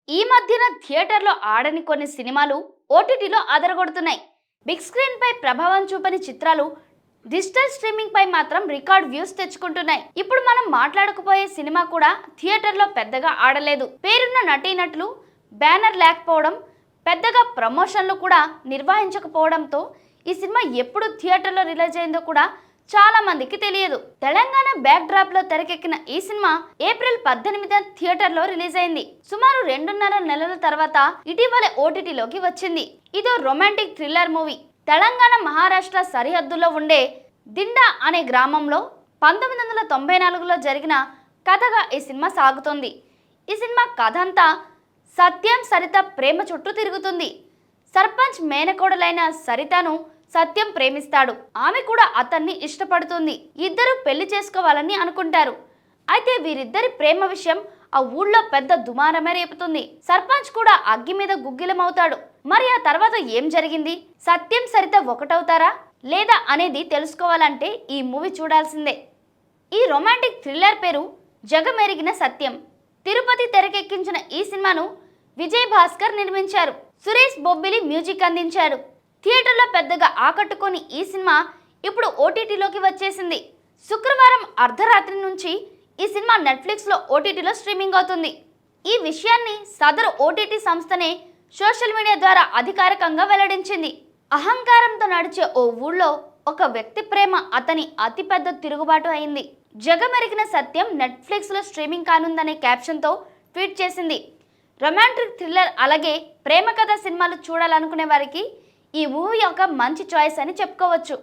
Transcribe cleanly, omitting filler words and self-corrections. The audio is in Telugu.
ఈ మధ్యన థియేటర్లో ఆడని కొన్ని సినిమాలు ఓటీటీలో అదరగొడుతున్నాయి. బిగ్ స్క్రీన్ పై ప్రభావం చూపని చిత్రాలు డిజిటల్ స్ట్రీమింగ్ పై మాత్రం రికార్డ్ వ్యూస్ తెచ్చుకుంటున్నాయి. ఇప్పుడు మనం మాట్లాడకపోయే సినిమా కూడా థియేటర్లో పెద్దగా ఆడలేదు. పేరున్న నటీనటులు బ్యానర్ లేకపోవడం, పెద్దగా ప్రమోషన్లు కూడా నిర్వహించకపోవడంతో ఈ సినిమా ఎప్పుడు థియేటర్లో రిలీజ్ అయిందో కూడా చాలా మందికి తెలియదు. తెలంగాణ బ్యాక్ డ్రాప్ లో తెరకెక్కిన ఈ సినిమా ఏప్రిల్ 18న థియేటర్ లో రిలీజ్ అయింది. సుమారు 2.5 నెలల తర్వాత ఇటీవల ఓటీటీలోకి వచ్చింది. ఇదో romantic thriller movie. Telangana Maharashtra సరిహద్దులో ఉండే దిండా అనే గ్రామంలో 1994లో జరిగిన కథగా ఈ సినిమా సాగుతోంది. ఈ సినిమా కథ అంతా సత్యం సరిత ప్రేమ చుట్టూ తిరుగుతుంది. సర్పంచ్ మేనకోడలైన సరితను సత్యం ప్రేమిస్తాడు. ఆమె కూడా అతన్ని ఇష్టపడుతుంది. ఇద్దరు పెళ్లి చేసుకోవాలని అనుకుంటారు. అయితే వీరిద్దరి ప్రేమ విషయం ఆ ఊళ్ళో పెద్ద దుమారమే రేపుతుంది. సర్పంచ్ కూడా అగ్గి మీద గుగ్గిలమవుతాడు. మరి ఆ తర్వాత ఏం జరిగింది? సత్యం సరిత ఒకటవుతారా లేదా అనేది తెలుసుకోవాలంటే ఈ మూవీ చూడాల్సిందే. ఈ రొమాంటిక్ థ్రిల్లర్ పేరు జగమెరిగిన సత్యం. తిరుపతి తెరకెక్కించిన ఈ సినిమాను విజయ్ భాస్కర్ నిర్మించారు. సురేష్ బొబ్బిలి మ్యూజిక్ అందించారు. థియేటర్లో పెద్దగా ఆకట్టుకొని ఈ సినిమా ఇప్పుడు ఓటీటీలోకి వచ్చేసింది. శుక్రవారం అర్ధరాత్రి నుంచి ఈ సినిమా నెట్ఫ్లిక్స్లో ఓటీటీలో స్ట్రీమింగ్ అవుతుంది. ఈ విషయాన్ని సదరు ఓటీటీ సంస్థనే సోషల్ మీడియా ద్వారా అధికారికంగా వెల్లడించింది. అహంకారంతో నడిచే ఓ ఊళ్ళో ఒక వ్యక్తి ప్రేమ అతని అతిపెద్ద తిరుగుబాటు అయింది. జగమెరిగిన సత్యం నెట్ఫ్లిక్స్లో స్ట్రీమింగ్ కానుందనే క్యాప్షన్తో ట్వీట్ చేసింది. రొమాంటిక్ థ్రిల్లర్ అలాగే ప్రేమ కథ సినిమాలు చూడాలనుకునే వారికి ఈ మూవీ ఒక మంచి చాయిస్ అని చెప్పుకోవచ్చు.